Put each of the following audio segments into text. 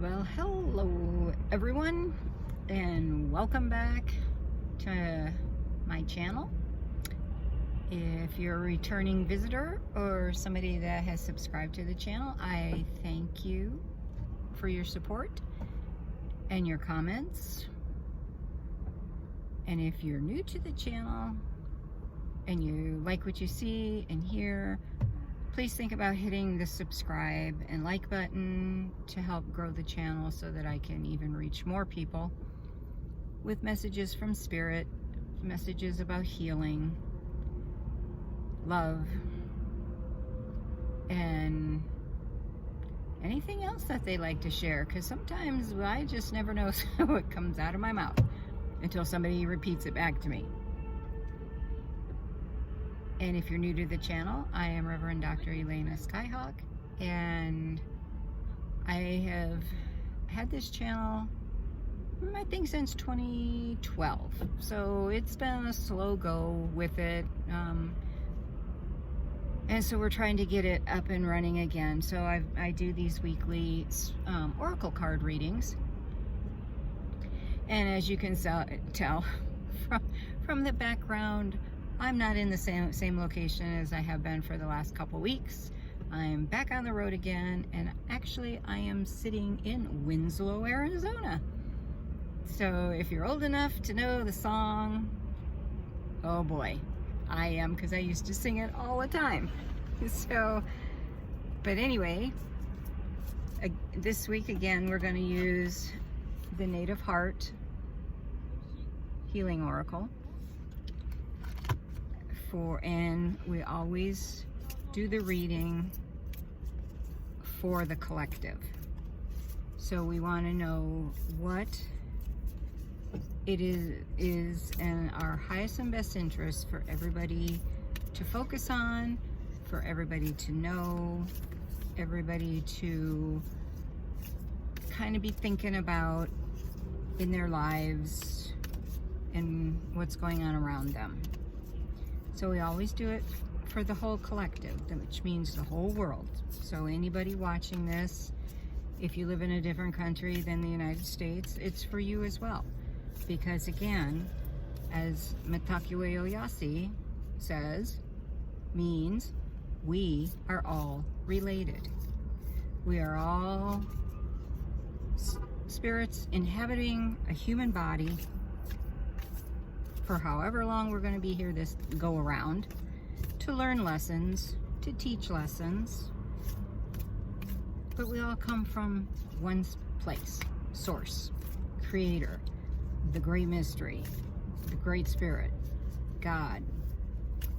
Well, hello everyone, and welcome back to my channel. If you're a returning visitor or somebody that has subscribed to the channel, I thank you for your support and your comments. And if you're new to the channel and you like what you see and hear, please think about hitting the subscribe and like button to help grow the channel so that I can even reach more people with messages from Spirit, messages about healing, love, and anything else that they like to share, because sometimes I just never know what comes out of my mouth until somebody repeats it back to me. And if you're new to the channel, I am Reverend Dr. Elena Skyhawk, and I have had this channel, I think, since 2012. So it's been a slow go with it. And so we're trying to get it up and running again. So I do these weekly oracle card readings. And as you can tell from the background, I'm not in the same location as I have been for the last couple weeks. I'm back on the road again, and actually I am sitting in Winslow, Arizona. So if you're old enough to know the song, oh boy, I am, because I used to sing it all the time. So, but anyway, this week again we're going to use the Native Heart Healing Oracle. And we always do the reading for the collective. So we want to know what it is in our highest and best interest for everybody to focus on, for everybody to know, everybody to kind of be thinking about in their lives and what's going on around them. So we always do it for the whole collective, which means the whole world. So anybody watching this, if you live in a different country than the United States, it's for you as well. Because again, as Mitakuye Oyasi says, means we are all related. We are all spirits inhabiting a human body for however long we're going to be here this go around, to learn lessons, to teach lessons. But we all come from one place: source, creator, the great mystery, the great spirit, God,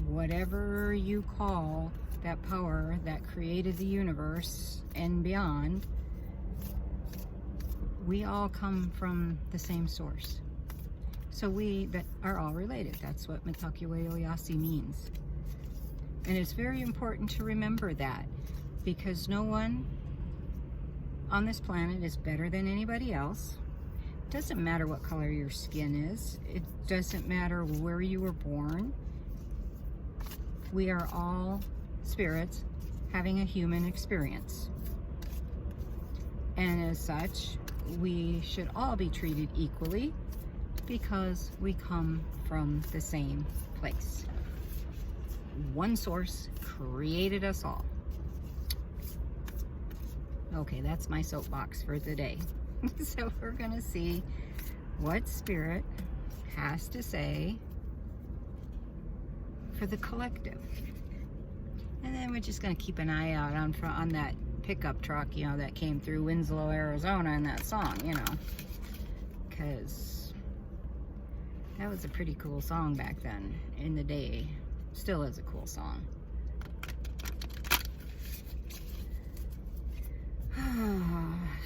whatever you call that power that created the universe and beyond. We all come from the same source. So we are all related. That's what Mitakuye Oyasi means. And it's very important to remember that, because no one on this planet is better than anybody else. It doesn't matter what color your skin is. It doesn't matter where you were born. We are all spirits having a human experience. And as such, we should all be treated equally, because we come from the same place. One source created us all. Okay, that's my soapbox for the day. So we're gonna see what Spirit has to say for the collective. And then we're just gonna keep an eye out on that pickup truck, that came through Winslow, Arizona in that song, because that was a pretty cool song back then in the day. Still is a cool song.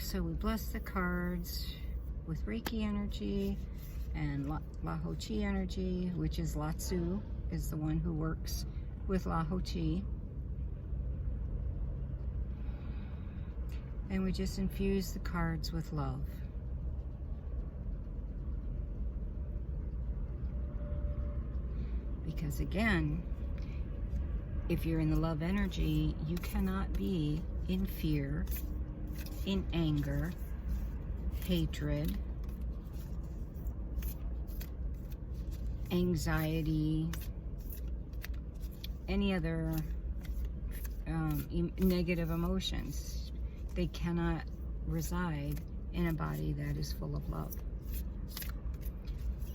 So we bless the cards with Reiki energy and Laho Chi energy, which is Latsu, is the one who works with Laho Chi. And we just infuse the cards with love. Because again, if you're in the love energy, you cannot be in fear, in anger, hatred, anxiety, any other negative emotions. They cannot reside in a body that is full of love.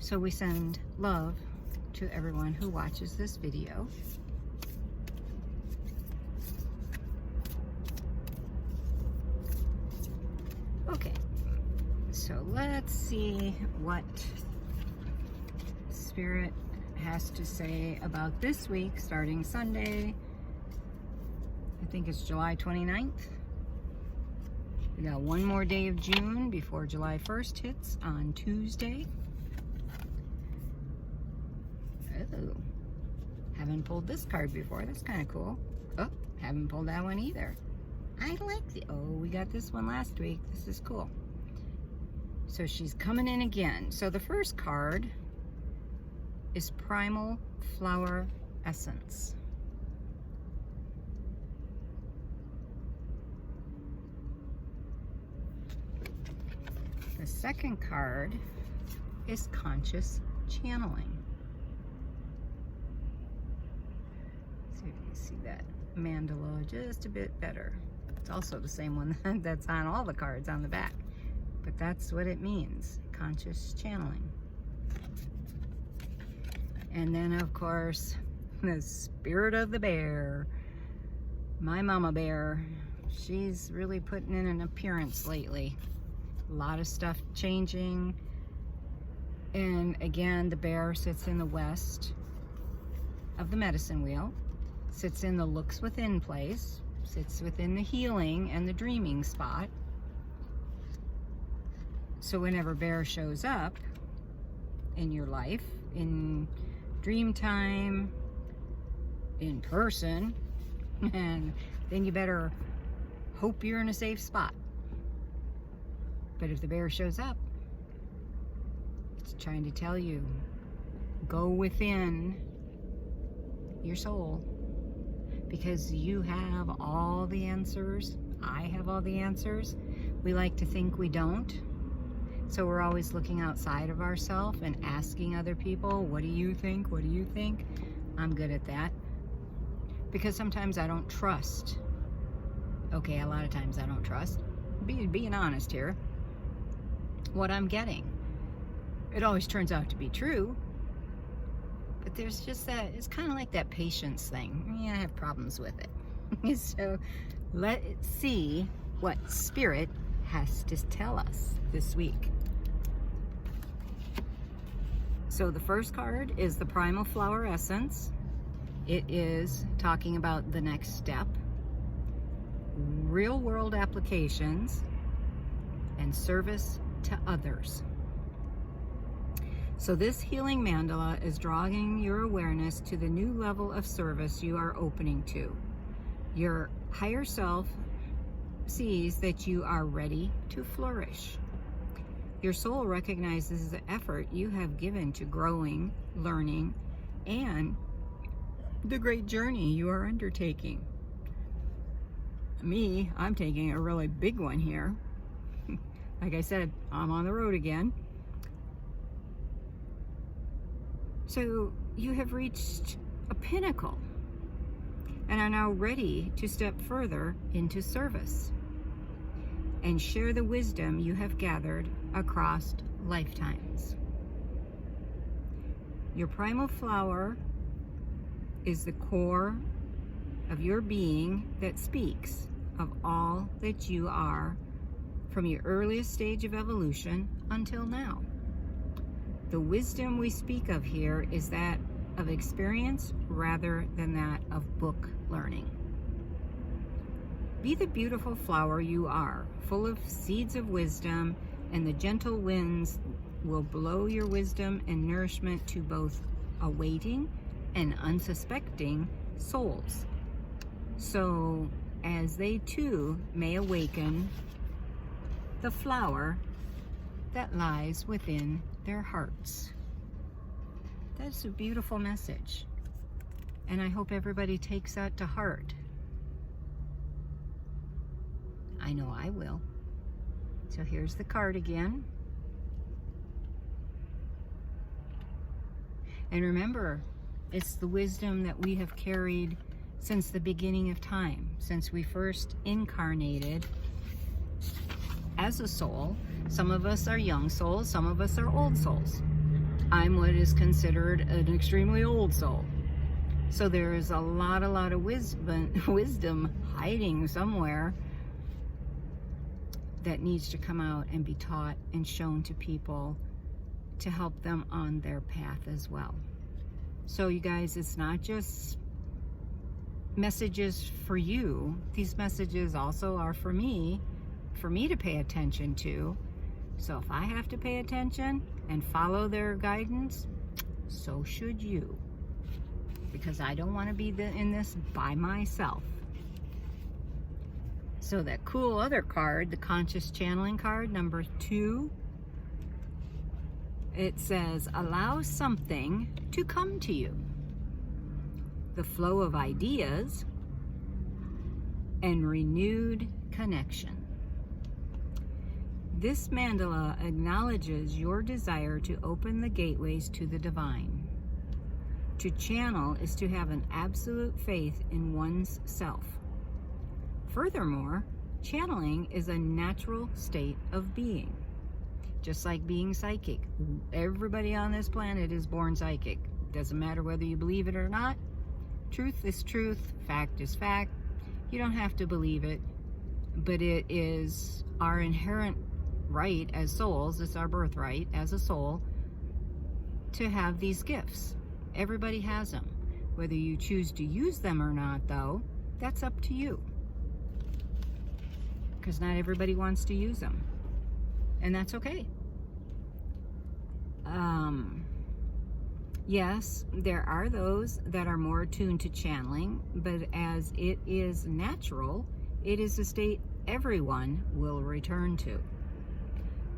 So we send love to everyone who watches this video. Okay, so let's see what Spirit has to say about this week, starting Sunday. I think it's July 29th. We got one more day of June before July 1st hits on Tuesday. Oh, haven't pulled this card before. That's kind of cool. Oh, haven't pulled that one either. I like the, oh, we got this one last week. This is cool. So she's coming in again. So the first card is Primal Flower Essence. The second card is Conscious Channeling. So you can see that mandala just a bit better. It's also the same one that's on all the cards on the back, but that's what it means, conscious channeling. And then of course, the spirit of the bear, my mama bear. She's really putting in an appearance lately. A lot of stuff changing. And again, the bear sits in the west of the medicine wheel, sits in the looks within place, sits within the healing and the dreaming spot. So whenever bear shows up in your life, in dream time, in person, and then you better hope you're in a safe spot. But if the bear shows up, it's trying to tell you, go within your soul, because you have all the answers. I have all the answers. We like to think we don't. So we're always looking outside of ourselves and asking other people, what do you think? What do you think? I'm good at that. Because sometimes I don't trust. Okay, a lot of times I don't trust. Being honest here. What I'm getting. It always turns out to be true. But there's just that, it's kind of like that patience thing. Yeah, I have problems with it. So let's see what Spirit has to tell us this week. So the first card is the Primal Flower Essence. It is talking about the next step, real world applications, and service to others. So this healing mandala is drawing your awareness to the new level of service you are opening to. Your higher self sees that you are ready to flourish. Your soul recognizes the effort you have given to growing, learning, and the great journey you are undertaking. Me, I'm taking a really big one here. Like I said, I'm on the road again. So you have reached a pinnacle and are now ready to step further into service and share the wisdom you have gathered across lifetimes. Your primal flower is the core of your being that speaks of all that you are from your earliest stage of evolution until now. The wisdom we speak of here is that of experience rather than that of book learning. Be the beautiful flower you are, full of seeds of wisdom, and the gentle winds will blow your wisdom and nourishment to both awaiting and unsuspecting souls, so as they too may awaken the flower that lies within their hearts. That's a beautiful message, and I hope everybody takes that to heart. I know I will. So here's the card again. And remember, it's the wisdom that we have carried since the beginning of time, since we first incarnated as a soul. Some of us are young souls, some of us are old souls. I'm what is considered an extremely old soul. So there is a lot of wisdom hiding somewhere that needs to come out and be taught and shown to people to help them on their path as well. So you guys, it's not just messages for you. These messages also are for me to pay attention to. So if I have to pay attention and follow their guidance, so should you. Because I don't want to be in this by myself. So that cool other card, the conscious channeling card, number 2, it says, allow something to come to you. The flow of ideas and renewed connection. This mandala acknowledges your desire to open the gateways to the divine. To channel is to have an absolute faith in one's self. Furthermore, channeling is a natural state of being. Just like being psychic. Everybody on this planet is born psychic. Doesn't matter whether you believe it or not. Truth is truth. Fact is fact. You don't have to believe it. But it is our inherent right as souls. It's our birthright as a soul to have these gifts. Everybody has them. Whether you choose to use them or not, though, that's up to you. Because not everybody wants to use them. And that's okay. Yes, there are those that are more attuned to channeling, but as it is natural, it is a state everyone will return to.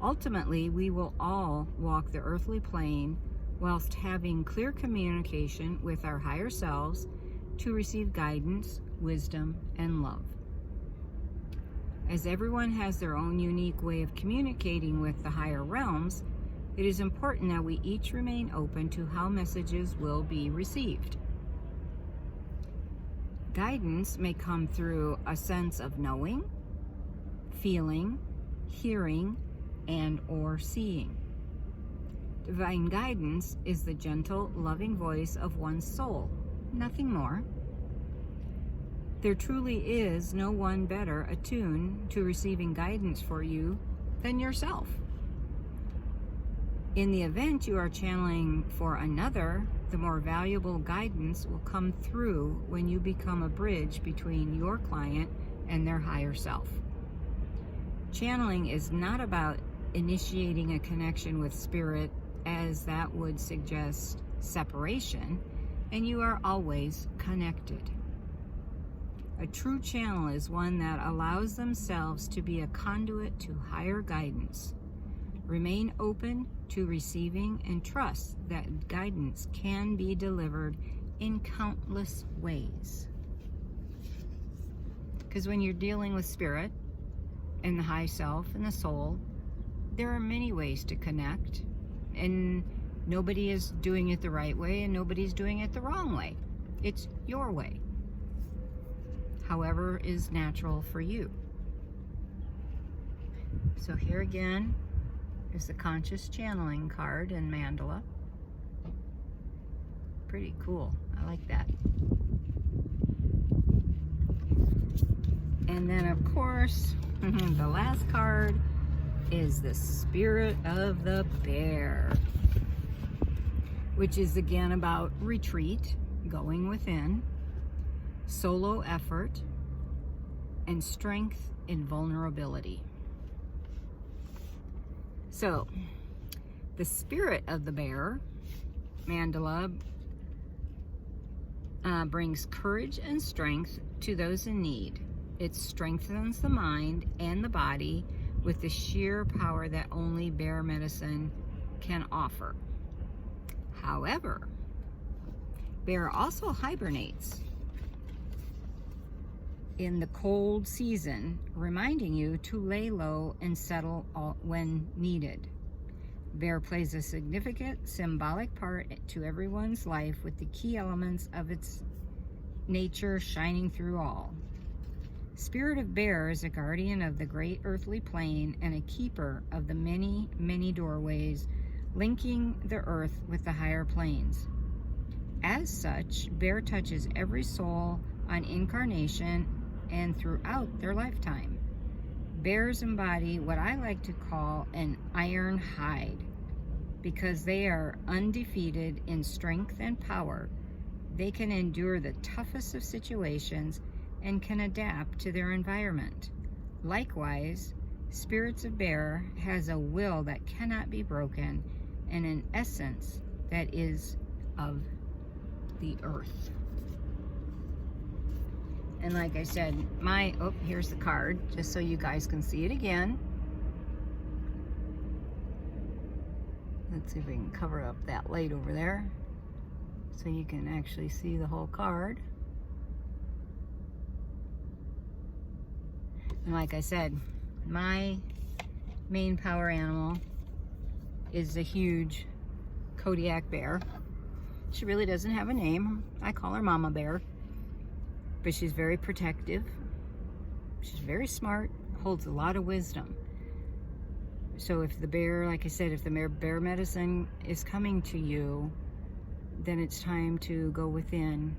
Ultimately, we will all walk the earthly plane whilst having clear communication with our higher selves to receive guidance, wisdom, and love. As everyone has their own unique way of communicating with the higher realms, it is important that we each remain open to how messages will be received. Guidance may come through a sense of knowing, feeling, hearing, and or seeing. Divine guidance is the gentle, loving voice of one's soul, nothing more. There truly is no one better attuned to receiving guidance for you than yourself. In the event you are channeling for another, the more valuable guidance will come through when you become a bridge between your client and their higher self. Channeling is not about initiating a connection with spirit, as that would suggest separation, and you are always connected. A true channel is one that allows themselves to be a conduit to higher guidance. Remain open to receiving and trust that guidance can be delivered in countless ways. Because when you're dealing with spirit and the high self and the soul, there are many ways to connect, and nobody is doing it the right way and nobody's doing it the wrong way. It's your way. However is natural for you. So here again is the conscious channeling card and mandala. Pretty cool. I like that. And then of course, the last card is the Spirit of the Bear, which is again about retreat, going within, solo effort, and strength in vulnerability. So, the Spirit of the Bear mandala brings courage and strength to those in need. It strengthens the mind and the body with the sheer power that only bear medicine can offer. However, bear also hibernates. in the cold season, reminding you to lay low and settle when needed. Bear plays a significant symbolic part to everyone's life, with the key elements of its nature shining through all. Spirit of Bear is a guardian of the great earthly plane and a keeper of the many, many doorways linking the earth with the higher planes. As such, Bear touches every soul on incarnation and throughout their lifetime. Bears embody what I like to call an iron hide, because they are undefeated in strength and power. They can endure the toughest of situations and can adapt to their environment. Likewise, Spirits of Bear has a will that cannot be broken and an essence that is of the earth. And like I said, here's the card, just so you guys can see it again. Let's see if we can cover up that light over there so you can actually see the whole card. And like I said, my main power animal is a huge Kodiak bear. She really doesn't have a name. I call her Mama Bear. But she's very protective. She's very smart, holds a lot of wisdom. So if the bear, like I said, if the bear medicine is coming to you, then it's time to go within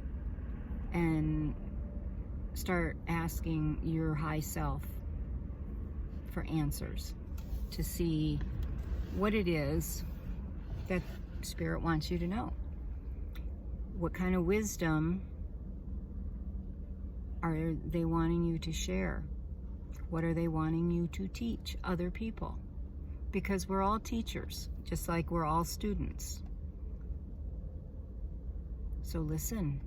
and start asking your high self for answers to see what it is that Spirit wants you to know. What kind of wisdom are they wanting you to share? What are they wanting you to teach other people? Because we're all teachers, just like we're all students. So listen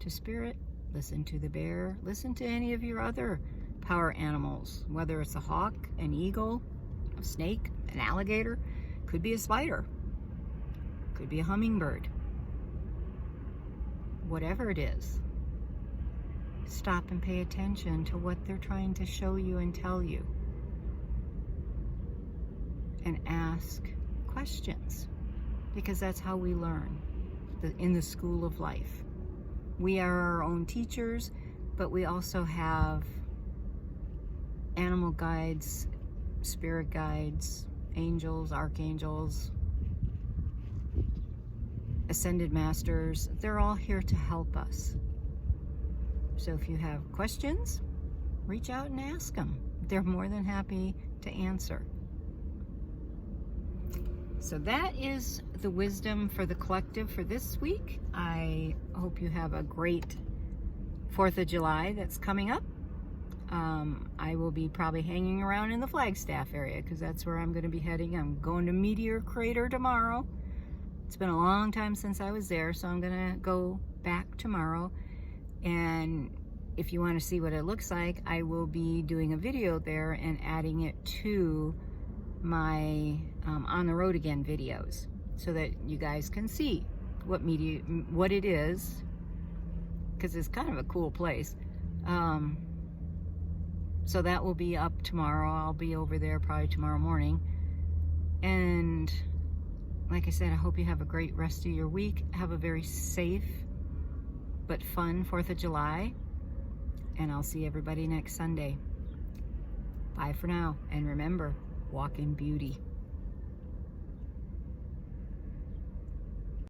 to Spirit, listen to the bear, listen to any of your other power animals, whether it's a hawk, an eagle, a snake, an alligator, could be a spider, could be a hummingbird. Whatever it is, stop and pay attention to what they're trying to show you and tell you. And ask questions, because that's how we learn in the school of life. We are our own teachers, but we also have animal guides, spirit guides, angels, archangels, ascended masters. They're all here to help us. So if you have questions, reach out and ask them. They're more than happy to answer. So that is the wisdom for the collective for this week. I hope you have a great 4th of July that's coming up. I will be probably hanging around in the Flagstaff area because that's where I'm going to be heading. I'm going to Meteor Crater tomorrow. It's been a long time since I was there, so I'm going to go back tomorrow. And if you want to see what it looks like, I will be doing a video there and adding it to my On the Road Again videos so that you guys can see what it is, because it's kind of a cool place. So that will be up tomorrow. I'll be over there probably tomorrow morning. And like I said, I hope you have a great rest of your week. Have a very safe but fun 4th of July. And I'll see everybody next Sunday. Bye for now. And remember, walk in beauty.